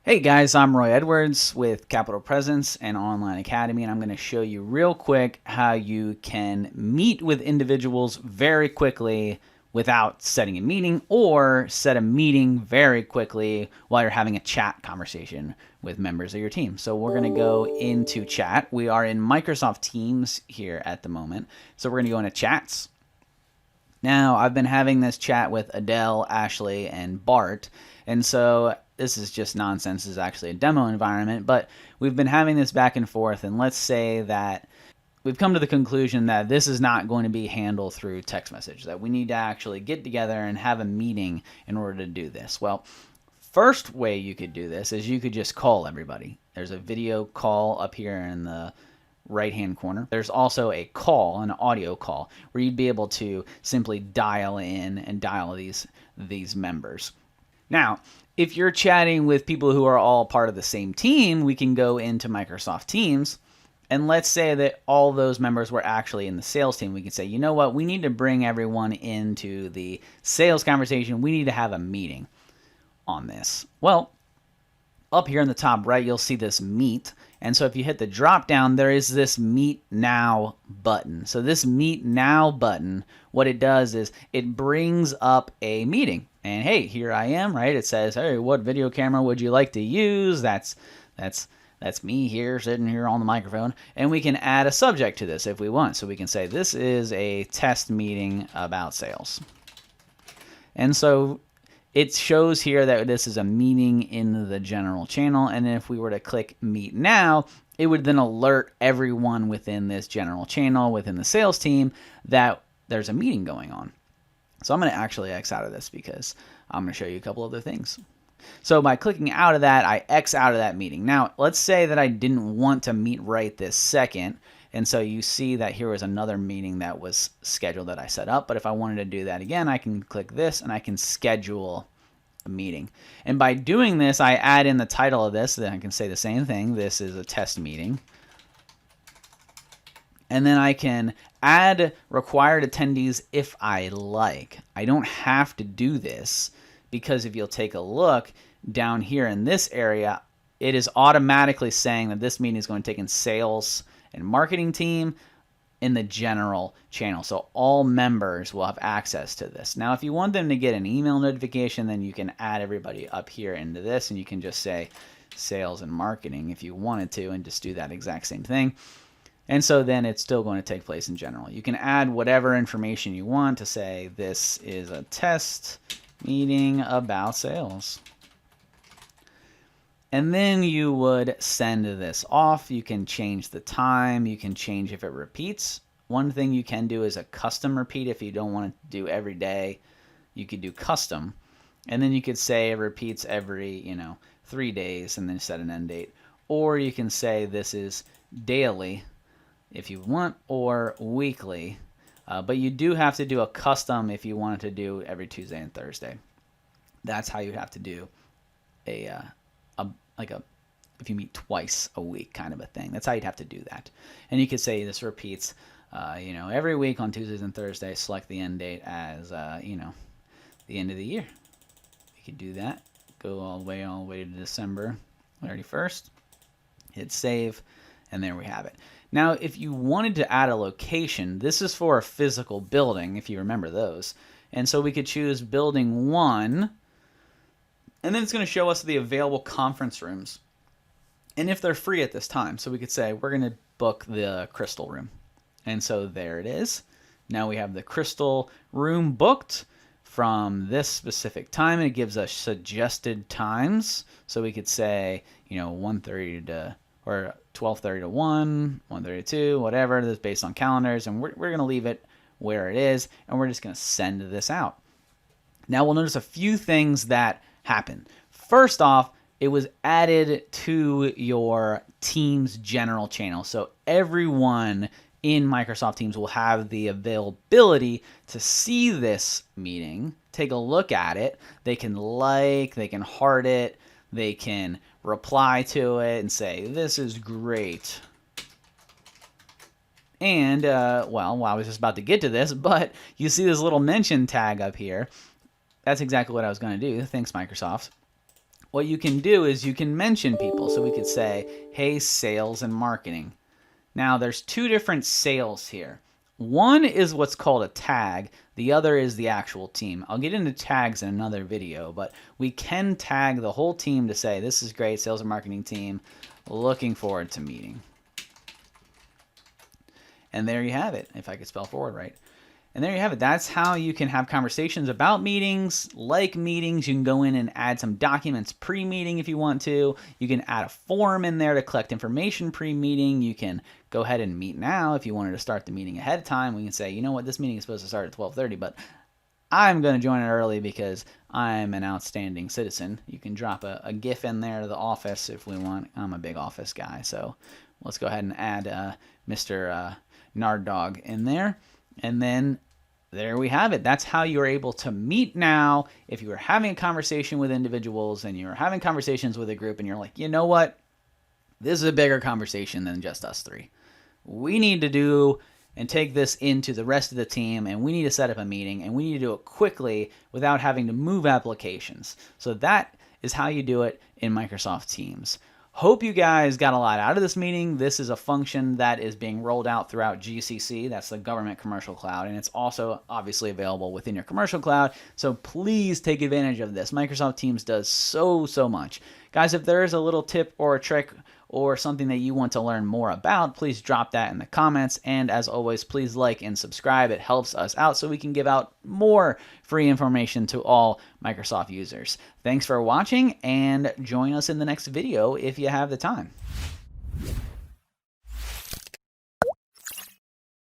Hey guys, I'm Roy Edwards with Capital Presence and Online Academy, and I'm going to show you real quick how you can meet with individuals very quickly without setting a meeting, or set a meeting very quickly while you're having a chat conversation with members of your team. So we're going to go into chat. We are in Microsoft Teams here at the moment. So we're going to go into chats. Now, I've been having this chat with Adele, Ashley, and Bart, and so this is just nonsense. This is actually a demo environment, but we've been having this back and forth, and let's say that we've come to the conclusion that this is not going to be handled through text message, that we need to actually get together and have a meeting in order to do this. Well, first way you could do this is you could just call everybody. There's a video call up here in the right hand corner. There's also a call, an audio call, where you'd be able to simply dial in and dial these members. Now, if you're chatting with people who are all part of the same team, we can go into Microsoft Teams, and let's say that all those members were actually in the sales team. We can say, you know what, we need to bring everyone into the sales conversation. We need to have a meeting on this. Well, up here in the top right, you'll see this meet. And so if you hit the drop down, there is this meet now button. So this meet now button, what it does is it brings up a meeting. And hey, here I am, right? It says, hey, what video camera would you like to use? That's me here, sitting here on the microphone. And we can add a subject to this if we want. So we can say, this is a test meeting about sales. And so it shows here that this is a meeting in the general channel, and if we were to click Meet Now, it would then alert everyone within this general channel, within the sales team, that there's a meeting going on. So I'm going to actually X out of this because I'm going to show you a couple other things. So by clicking out of that, I X out of that meeting. Now, let's say that I didn't want to meet right this second, and so you see that here was another meeting that was scheduled that I set up. But if I wanted to do that again, I can click this and I can schedule a meeting. And by doing this, I add in the title of this. Then I can say the same thing. This is a test meeting. And then I can add required attendees if I like. I don't have to do this because if you'll take a look down here in this area, it is automatically saying that this meeting is going to take in sales and marketing team in the general channel. So all members will have access to this. Now, if you want them to get an email notification, then you can add everybody up here into this, and you can just say sales and marketing if you wanted to, and just do that exact same thing. And so then it's still going to take place in general. You can add whatever information you want to say this is a test meeting about sales. And then you would send this off. You can change the time. You can change if it repeats. One thing you can do is a custom repeat. If you don't want to do every day, you could do custom. And then you could say it repeats every, 3 days and then set an end date. Or you can say this is daily if you want, or weekly. But you do have to do a custom if you wanted to do every Tuesday and Thursday. That's how you have to do if you meet twice a week kind of a thing. That's how you'd have to do that. And you could say this repeats, every week on Tuesdays and Thursdays, select the end date as, the end of the year. You could do that. Go all the way to December 31st. Hit save, and there we have it. Now, if you wanted to add a location, this is for a physical building, if you remember those. And so we could choose building 1, and then it's going to show us the available conference rooms and if they're free at this time. So we could say we're going to book the Crystal room. And so there it is. Now we have the Crystal room booked from this specific time. And it gives us suggested times. So we could say, 1:30 to, or 12:30 to 1, 1:30 to 2, whatever. That's based on calendars. And we're going to leave it where it is. And we're just going to send this out. Now we'll notice a few things that happen. First off, it was added to your Teams general channel. So everyone in Microsoft Teams will have the availability to see this meeting, take a look at it. They can they can heart it, they can reply to it and say, this is great. And, well, I was just about to get to this, but you see this little mention tag up here. That's exactly what I was going to do. Thanks, Microsoft. what you can do is you can mention people. So we could say, hey, sales and marketing. Now there's two different sales here. One is what's called a tag. The other is the actual team. I'll get into tags in another video, but we can tag the whole team to say, this is great, sales and marketing team. Looking forward to meeting. And there you have it, if I could spell forward right. And there you have it. That's how you can have conversations about meetings, like meetings. You can go in and add some documents pre-meeting if you want to. You can add a form in there to collect information pre-meeting. You can go ahead and meet now if you wanted to start the meeting ahead of time. We can say, you know what, this meeting is supposed to start at 12:30, but I'm going to join it early because I'm an outstanding citizen. You can drop a GIF in there to the office if we want. I'm a big office guy, so let's go ahead and add Mr. Nard Dog in there. And then there we have it. That's how you're able to meet now. If you were having a conversation with individuals and you're having conversations with a group and you're like, you know what? This is a bigger conversation than just us three. We need to do and take this into the rest of the team, and we need to set up a meeting, and we need to do it quickly without having to move applications. So that is how you do it in Microsoft Teams. Hope you guys got a lot out of this meeting. This is a function that is being rolled out throughout GCC. That's the Government Commercial Cloud, and it's also obviously available within your commercial cloud. So please take advantage of this. Microsoft Teams does so much. Guys, if there is a little tip or a trick or something that you want to learn more about, please drop that in the comments. And as always, please like and subscribe. It helps us out so we can give out more free information to all Microsoft users. Thanks for watching, and join us in the next video if you have the time.